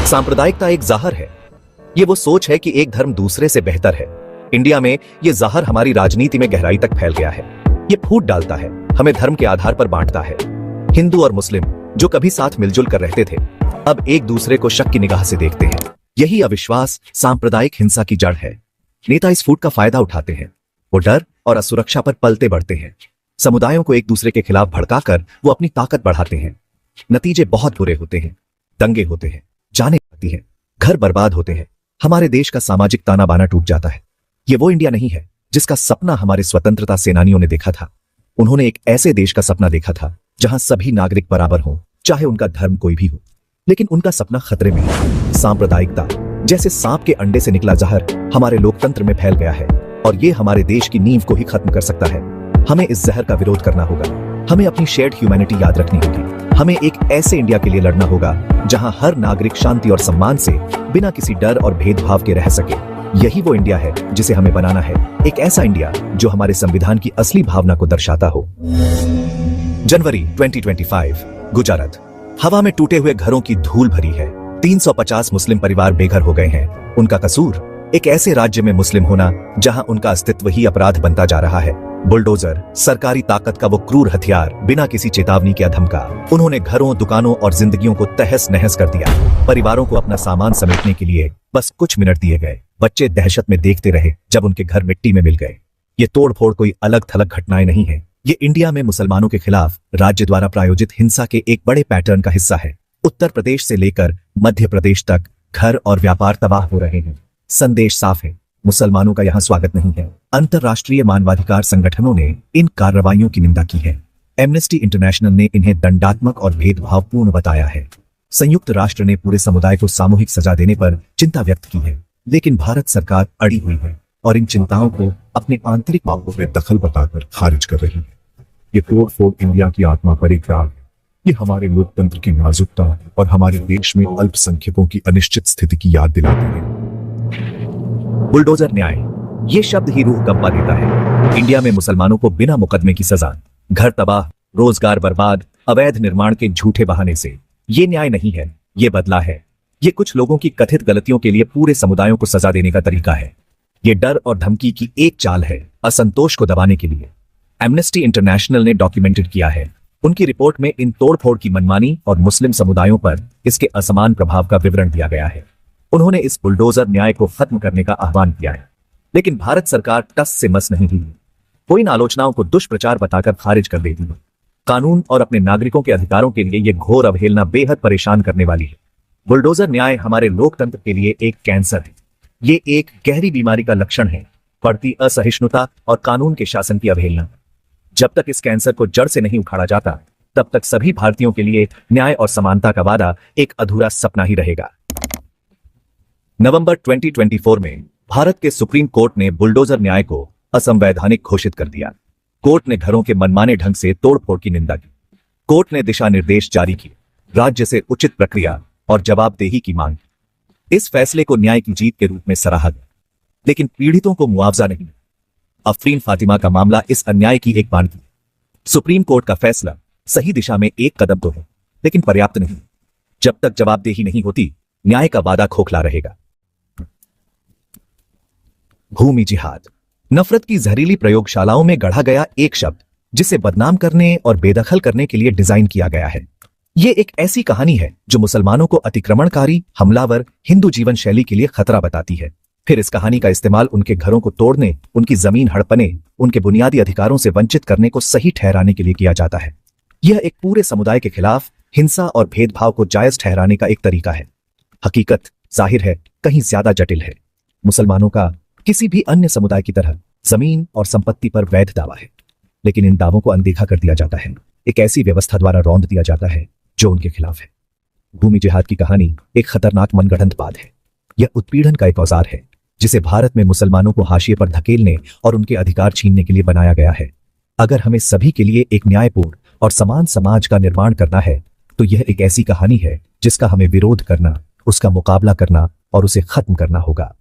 सांप्रदायिकता एक जहर है। ये वो सोच है कि एक धर्म दूसरे से बेहतर है। इंडिया में ये जहर हमारी राजनीति में गहराई तक फैल गया है। ये फूट डालता है, हमें धर्म के आधार पर बांटता है। हिंदू और मुस्लिम जो कभी साथ मिलजुल कर रहते थे, अब एक दूसरे को शक की निगाह से देखते हैं। यही अविश्वास सांप्रदायिक हिंसा की जड़ है। नेता इस फूट का फायदा उठाते हैं। वो डर और असुरक्षा पर पलते बढ़ते हैं। समुदायों को एक दूसरे के खिलाफ भड़काकर वो अपनी ताकत बढ़ाते हैं। नतीजे बहुत बुरे होते हैं। दंगे होते हैं, जाने जाती है, घर बर्बाद होते हैं। हमारे देश का सामाजिक ताना बाना टूट जाता है। ये वो इंडिया नहीं है जिसका सपना हमारे स्वतंत्रता सेनानियों ने देखा था। उन्होंने एक ऐसे देश का सपना देखा था जहां सभी नागरिक बराबर हों, चाहे उनका धर्म कोई भी हो। लेकिन उनका सपना खतरे में है। सांप्रदायिकता जैसे सांप के अंडे से निकला जहर हमारे लोकतंत्र में फैल गया है और ये हमारे देश की नींव को ही खत्म कर सकता है। हमें इस जहर का विरोध करना होगा। हमें अपनी शेयर्ड ह्यूमैनिटी याद रखनी होगी। हमें एक ऐसे इंडिया के लिए लड़ना होगा जहां हर नागरिक शांति और सम्मान से बिना किसी डर और भेदभाव के रह सके। यही वो इंडिया है जिसे हमें बनाना है। एक ऐसा इंडिया जो हमारे संविधान की असली भावना को दर्शाता हो। जनवरी 2025, गुजरात। हवा में टूटे हुए घरों की धूल भरी है। 350 मुस्लिम परिवार बेघर हो गए हैं। उनका कसूर एक ऐसे राज्य में मुस्लिम होना जहां उनका अस्तित्व ही अपराध बनता जा रहा है। बुलडोजर, सरकारी ताकत का वो क्रूर हथियार, बिना किसी चेतावनी के धमका। उन्होंने घरों, दुकानों और जिंदगियों को तहस नहस कर दिया। परिवारों को अपना सामान समेटने के लिए बस कुछ मिनट दिए गए। बच्चे दहशत में देखते रहे जब उनके घर मिट्टी में मिल गए। ये तोड़फोड़ कोई अलग थलग घटनाएं नहीं है। ये इंडिया में मुसलमानों के खिलाफ राज्य द्वारा प्रायोजित हिंसा के एक बड़े पैटर्न का हिस्सा है। उत्तर प्रदेश से लेकर मध्य प्रदेश तक घर और व्यापार तबाह हो रहे हैं। संदेश साफ है, मुसलमानों का यहां स्वागत नहीं है। अंतर्राष्ट्रीय मानवाधिकार संगठनों ने इन कार्रवाइयों की निंदा की है। एमनेस्टी इंटरनेशनल ने इन्हें दंडात्मक और भेदभावपूर्ण बताया है। संयुक्त राष्ट्र ने पूरे समुदाय को सामूहिक सजा देने पर चिंता व्यक्त की है। लेकिन भारत सरकार अड़ी हुई है और इन चिंताओं को अपने आंतरिक मामलों में दखल बताकर खारिज कर रही है। ये तोड़फोड़ इंडिया की आत्मा पर एक दाग है। ये हमारे लोकतंत्र की नाजुकता और हमारे देश में अल्पसंख्यकों की अनिश्चित स्थिति की याद दिलाती है। बुलडोजर न्याय, ये शब्द ही रूह कंपा देता है। इंडिया में मुसलमानों को बिना मुकदमे की सजा, घर तबाह, रोजगार बर्बाद, अवैध निर्माण के झूठे बहाने से। ये न्याय नहीं है, ये बदला है। ये कुछ लोगों की कथित गलतियों के लिए पूरे समुदायों को सजा देने का तरीका है। ये डर और धमकी की एक चाल है, असंतोष को दबाने के लिए। एमनेस्टी इंटरनेशनल ने डॉक्यूमेंटेड किया है। उनकी रिपोर्ट में इन तोड़फोड़ की मनमानी और मुस्लिम समुदायों पर इसके असमान प्रभाव का विवरण दिया गया है। उन्होंने इस बुलडोजर न्याय को खत्म करने का आह्वान किया है। लेकिन भारत सरकार टस से मस नहीं हुई। वो इन आलोचनाओं को दुष्प्रचार बताकर खारिज कर देती है। कानून और अपने नागरिकों के अधिकारों के लिए ये घोर अवहेलना बेहद परेशान करने वाली है। बुलडोजर न्याय हमारे लोकतंत्र के लिए एक कैंसर है। ये एक गहरी बीमारी का लक्षण है, बढ़ती असहिष्णुता और कानून के शासन की अवहेलना। जब तक इस कैंसर को जड़ से नहीं उखाड़ा जाता, तब तक सभी भारतीयों के लिए न्याय और समानता का वादा एक अधूरा सपना ही रहेगा। नवंबर 2024 में भारत के सुप्रीम कोर्ट ने बुलडोजर न्याय को असंवैधानिक घोषित कर दिया। कोर्ट ने घरों के मनमाने ढंग से तोड़फोड़ की निंदा की। कोर्ट ने दिशा निर्देश जारी किए, राज्य से उचित प्रक्रिया और जवाबदेही की मांग की। इस फैसले को न्याय की जीत के रूप में सराहा गया, लेकिन पीड़ितों को मुआवजा नहीं। अफरीन फातिमा का मामला इस अन्याय की एक बानगी। सुप्रीम कोर्ट का फैसला सही दिशा में एक कदम तो है, लेकिन पर्याप्त नहीं। जब तक जवाबदेही नहीं होती, न्याय का वादा खोखला रहेगा। भूमि जिहाद, नफरत की जहरीली प्रयोगशालाओं में गढ़ा गया एक शब्द जिसे बदनाम करने और बेदखल करने के लिए डिजाइन किया गया है। ये एक ऐसी कहानी है जो मुसलमानों को अतिक्रमणकारी, हमलावर, हिंदू जीवन शैली के लिए खतरा बताती है। फिर इस कहानी का इस्तेमाल उनके घरों को तोड़ने, उनकी जमीन हड़पने, उनके बुनियादी अधिकारों से वंचित करने को सही ठहराने के लिए किया जाता है। यह एक पूरे समुदाय के खिलाफ हिंसा और भेदभाव को जायज ठहराने का एक तरीका है। हकीकत जाहिर है कहीं ज्यादा जटिल है। मुसलमानों का किसी भी अन्य समुदाय की तरह जमीन और संपत्ति पर वैध दावा है, लेकिन इन दावों को अनदेखा कर दिया जाता है। एक ऐसी व्यवस्था द्वारा रौंद दिया जाता है जो उनके खिलाफ है। भूमि जिहाद की कहानी एक खतरनाक मनगढ़ंतवाद है। यह उत्पीड़न का एक औजार है जिसे भारत में मुसलमानों को हाशिए पर धकेलने और उनके अधिकार छीनने के लिए बनाया गया है। अगर हमें सभी के लिए एक न्यायपूर्ण और समान समाज का निर्माण करना है, तो यह एक ऐसी कहानी है जिसका हमें विरोध करना, उसका मुकाबला करना और उसे खत्म करना होगा।